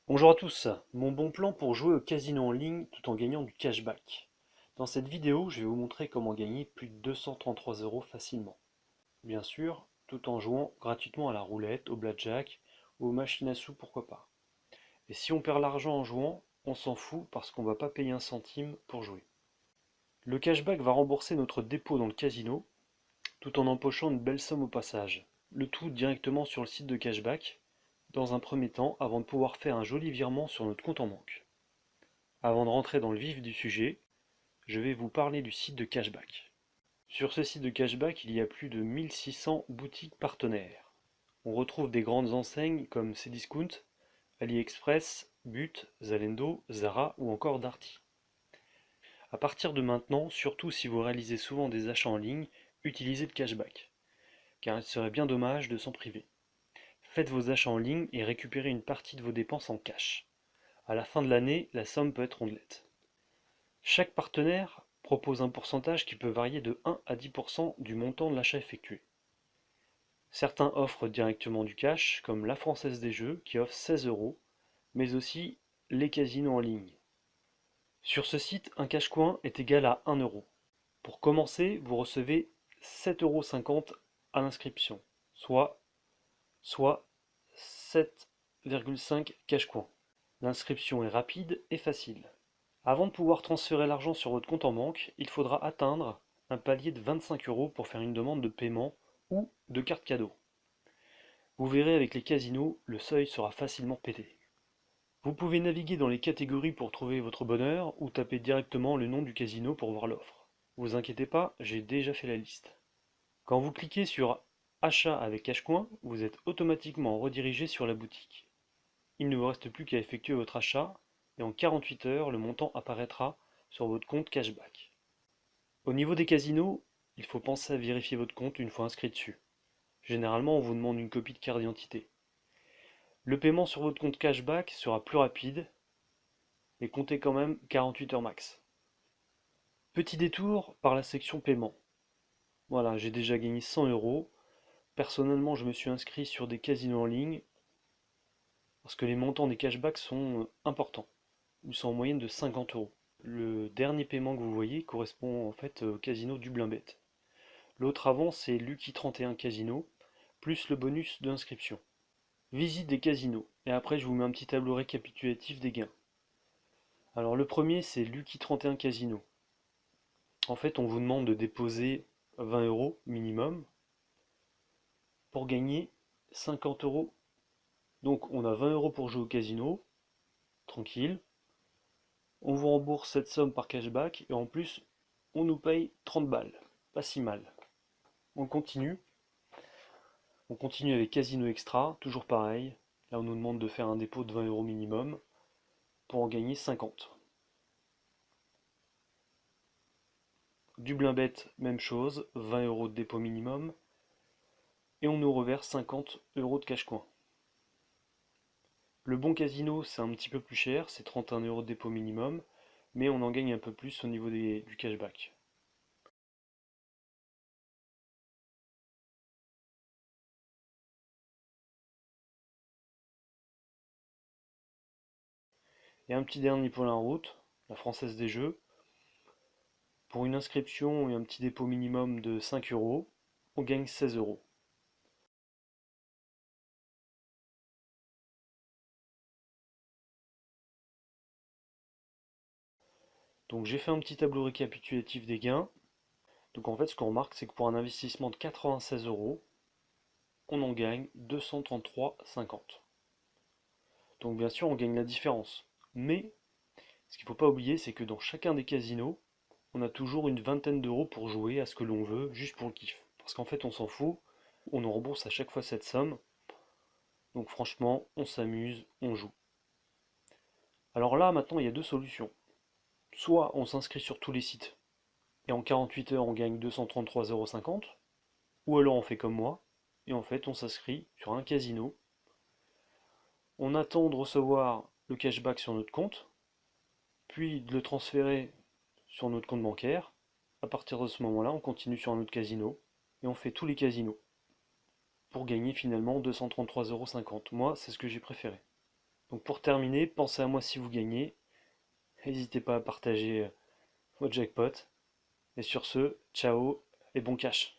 Bonjour à tous, mon bon plan pour jouer au casino en ligne tout en gagnant du cashback. Dans cette vidéo, je vais vous montrer comment gagner plus de 233 euros facilement. Bien sûr, tout en jouant gratuitement à la roulette, au blackjack ou aux machines à sous, pourquoi pas. Et si on perd l'argent en jouant, on s'en fout parce qu'on ne va pas payer un centime pour jouer. Le cashback va rembourser notre dépôt dans le casino tout en empochant une belle somme au passage. Le tout directement sur le site de cashback, dans un premier temps avant de pouvoir faire un joli virement sur notre compte en banque. Avant de rentrer dans le vif du sujet, je vais vous parler du site de cashback. Sur ce site de cashback, il y a plus de 1600 boutiques partenaires. On retrouve des grandes enseignes comme Cdiscount, AliExpress, But, Zalendo, Zara ou encore Darty. À partir de maintenant, surtout si vous réalisez souvent des achats en ligne, utilisez le cashback, car il serait bien dommage de s'en priver. Faites vos achats en ligne et récupérez une partie de vos dépenses en cash. À la fin de l'année, la somme peut être rondelette. Chaque partenaire propose un pourcentage qui peut varier de 1 à 10% du montant de l'achat effectué. Certains offrent directement du cash, comme la Française des Jeux qui offre 16 euros, mais aussi les casinos en ligne. Sur ce site, un cash-coin est égal à 1 euro. Pour commencer, vous recevez 7,50 € à l'inscription, soit 7,5 cash-coins. L'inscription est rapide et facile. Avant de pouvoir transférer l'argent sur votre compte en banque, il faudra atteindre un palier de 25 euros pour faire une demande de paiement ou de carte cadeau. Vous verrez avec les casinos, le seuil sera facilement pété. Vous pouvez naviguer dans les catégories pour trouver votre bonheur ou taper directement le nom du casino pour voir l'offre. Vous inquiétez pas, j'ai déjà fait la liste. Quand vous cliquez sur Achat avec Cashcoin, vous êtes automatiquement redirigé sur la boutique. Il ne vous reste plus qu'à effectuer votre achat et en 48 heures, le montant apparaîtra sur votre compte cashback. Au niveau des casinos, il faut penser à vérifier votre compte une fois inscrit dessus. Généralement, on vous demande une copie de carte d'identité. Le paiement sur votre compte cashback sera plus rapide, mais comptez quand même 48 heures max. Petit détour par la section paiement. Voilà, j'ai déjà gagné 100 euros. Personnellement, je me suis inscrit sur des casinos en ligne parce que les montants des cashbacks sont importants. Ils sont en moyenne de 50 euros. Le dernier paiement que vous voyez correspond en fait au casino Dublin-Bet. L'autre avant, c'est Lucky 31 Casino, plus le bonus d'inscription. Visite des casinos, et après je vous mets un petit tableau récapitulatif des gains. Alors le premier, c'est Lucky 31 Casino. En fait, on vous demande de déposer 20 euros minimum pour gagner 50 euros. Donc on a 20 euros pour jouer au casino, tranquille. On vous rembourse cette somme par cashback, et en plus, on nous paye 30 balles. Pas si mal. On continue. On continue avec Casino Extra, toujours pareil. Là, on nous demande de faire un dépôt de 20 euros minimum pour en gagner 50. Dublin Bet, même chose, 20 euros de dépôt minimum. Et on nous reverse 50 euros de cash-coin. Le bon casino, c'est un petit peu plus cher, c'est 31 euros de dépôt minimum, mais on en gagne un peu plus au niveau du cashback. Et un petit dernier pour la route, la Française des Jeux. Pour une inscription et un petit dépôt minimum de 5 euros, on gagne 16 euros. Donc j'ai fait un petit tableau récapitulatif des gains. Donc en fait, ce qu'on remarque, c'est que pour un investissement de 96 euros, on en gagne 233,50. Donc bien sûr, on gagne la différence. Mais ce qu'il ne faut pas oublier, c'est que dans chacun des casinos, on a toujours une vingtaine d'euros pour jouer à ce que l'on veut, juste pour le kiff. Parce qu'en fait, on s'en fout, on nous rembourse à chaque fois cette somme. Donc franchement, on s'amuse, on joue. Alors là, maintenant, il y a deux solutions. Soit on s'inscrit sur tous les sites, et en 48 heures, on gagne 233,50 €, ou alors on fait comme moi, et en fait, on s'inscrit sur un casino, on attend de recevoir le cashback sur notre compte, puis de le transférer sur notre compte bancaire. À partir de ce moment-là, on continue sur un autre casino, et on fait tous les casinos, pour gagner finalement 233,50 €. Moi, c'est ce que j'ai préféré. Donc pour terminer, pensez à moi si vous gagnez. N'hésitez pas à partager votre jackpot. Et sur ce, ciao et bon cash.